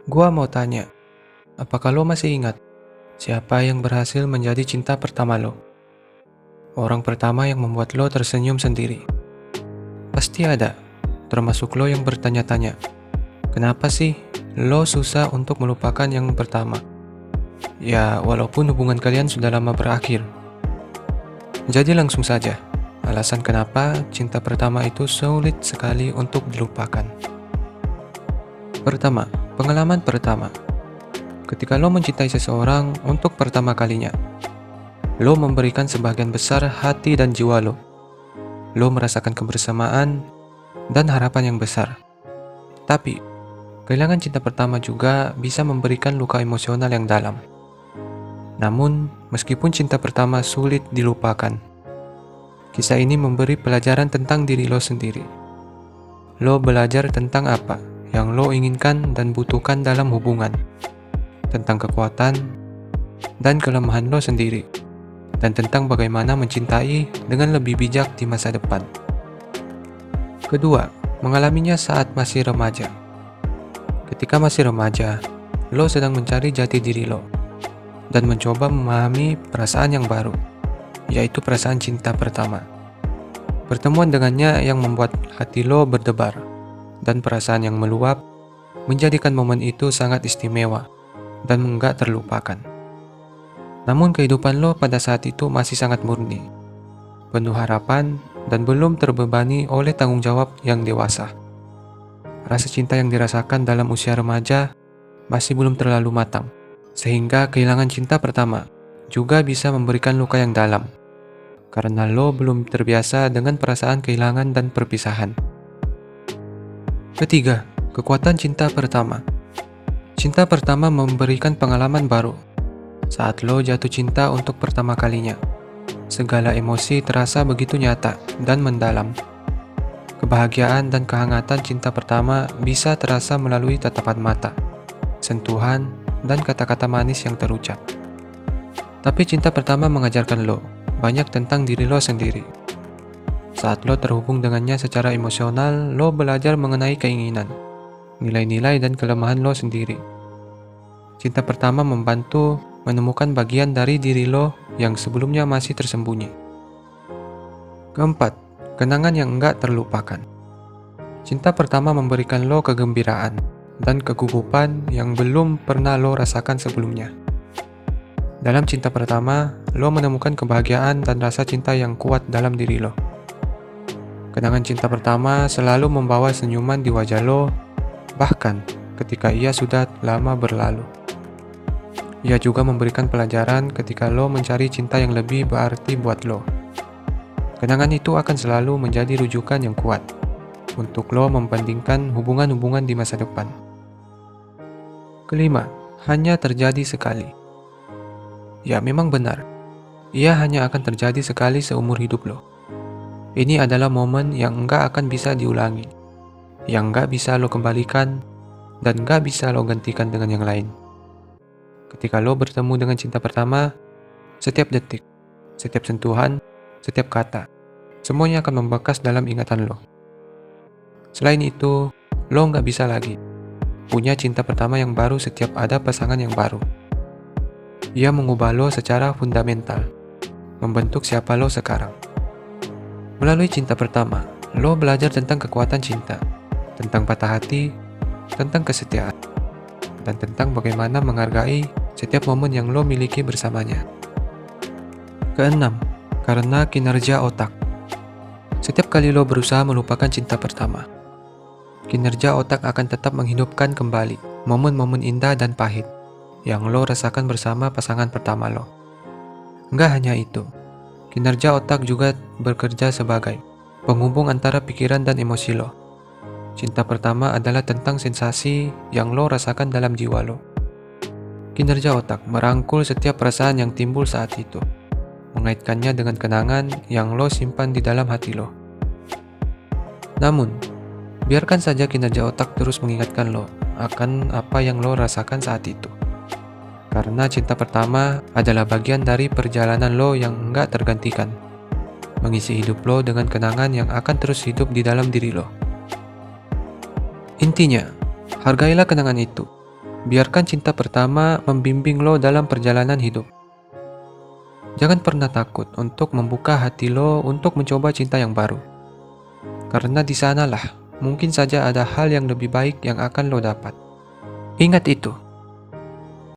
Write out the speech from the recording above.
Gua mau tanya, apakah lo masih ingat siapa yang berhasil menjadi cinta pertama lo? Orang pertama yang membuat lo tersenyum sendiri. Pasti ada, termasuk lo yang bertanya-tanya, kenapa sih lo susah untuk melupakan yang pertama? Ya, walaupun hubungan kalian sudah lama berakhir. Jadi langsung saja, alasan kenapa cinta pertama itu sulit sekali untuk dilupakan. Pertama, pengalaman pertama. Ketika lo mencintai seseorang untuk pertama kalinya, lo memberikan sebagian besar hati dan jiwa lo. Lo merasakan kebersamaan dan harapan yang besar. Tapi, kehilangan cinta pertama juga bisa memberikan luka emosional yang dalam. Namun, meskipun cinta pertama sulit dilupakan, kisah ini memberi pelajaran tentang diri lo sendiri. Lo belajar tentang apa yang lo inginkan dan butuhkan dalam hubungan, tentang kekuatan dan kelemahan lo sendiri, dan tentang bagaimana mencintai dengan lebih bijak di masa depan. Kedua, mengalaminya saat masih remaja. Ketika masih remaja, lo sedang mencari jati diri lo dan mencoba memahami perasaan yang baru, yaitu perasaan cinta pertama. Pertemuan dengannya yang membuat hati lo berdebar, dan perasaan yang meluap menjadikan momen itu sangat istimewa dan enggak terlupakan. Namun kehidupan lo pada saat itu masih sangat murni, penuh harapan, dan belum terbebani oleh tanggung jawab yang dewasa. Rasa cinta yang dirasakan dalam usia remaja masih belum terlalu matang, sehingga kehilangan cinta pertama juga bisa memberikan luka yang dalam, karena lo belum terbiasa dengan perasaan kehilangan dan perpisahan. Ketiga, kekuatan cinta pertama. Cinta pertama memberikan pengalaman baru. Saat lo jatuh cinta untuk pertama kalinya, segala emosi terasa begitu nyata dan mendalam. Kebahagiaan dan kehangatan cinta pertama bisa terasa melalui tatapan mata, sentuhan, dan kata-kata manis yang terucap. Tapi cinta pertama mengajarkan lo banyak tentang diri lo sendiri. Saat lo terhubung dengannya secara emosional, lo belajar mengenai keinginan, nilai-nilai, dan kelemahan lo sendiri. Cinta pertama membantu menemukan bagian dari diri lo yang sebelumnya masih tersembunyi. Keempat, kenangan yang enggak terlupakan. Cinta pertama memberikan lo kegembiraan dan kegugupan yang belum pernah lo rasakan sebelumnya. Dalam cinta pertama, lo menemukan kebahagiaan dan rasa cinta yang kuat dalam diri lo. Kenangan cinta pertama selalu membawa senyuman di wajah lo, bahkan ketika ia sudah lama berlalu. Ia juga memberikan pelajaran ketika lo mencari cinta yang lebih berarti buat lo. Kenangan itu akan selalu menjadi rujukan yang kuat untuk lo membandingkan hubungan-hubungan di masa depan. Kelima, hanya terjadi sekali. Ya, memang benar. Ia hanya akan terjadi sekali seumur hidup lo. Ini adalah momen yang enggak akan bisa diulangi, yang enggak bisa lo kembalikan, dan enggak bisa lo gantikan dengan yang lain. Ketika lo bertemu dengan cinta pertama, setiap detik, setiap sentuhan, setiap kata, semuanya akan membekas dalam ingatan lo. Selain itu, lo nggak bisa lagi punya cinta pertama yang baru setiap ada pasangan yang baru. Ia mengubah lo secara fundamental, membentuk siapa lo sekarang. Melalui cinta pertama, lo belajar tentang kekuatan cinta, tentang patah hati, tentang kesetiaan, dan tentang bagaimana menghargai setiap momen yang lo miliki bersamanya. Keenam, karena kinerja otak. Setiap kali lo berusaha melupakan cinta pertama, kinerja otak akan tetap menghidupkan kembali momen-momen indah dan pahit yang lo rasakan bersama pasangan pertama lo. Enggak hanya itu, kinerja otak juga bekerja sebagai penghubung antara pikiran dan emosi lo. Cinta pertama adalah tentang sensasi yang lo rasakan dalam jiwa lo. Kinerja otak merangkul setiap perasaan yang timbul saat itu, mengaitkannya dengan kenangan yang lo simpan di dalam hati lo. Namun, biarkan saja kinerja otak terus mengingatkan lo akan apa yang lo rasakan saat itu. Karena cinta pertama adalah bagian dari perjalanan lo yang enggak tergantikan, mengisi hidup lo dengan kenangan yang akan terus hidup di dalam diri lo. Intinya, hargailah kenangan itu, Biarkan cinta pertama membimbing lo dalam perjalanan hidup. Jangan pernah takut untuk membuka hati lo untuk mencoba cinta yang baru. Karena di sanalah mungkin saja ada hal yang lebih baik yang akan lo dapat. Ingat itu,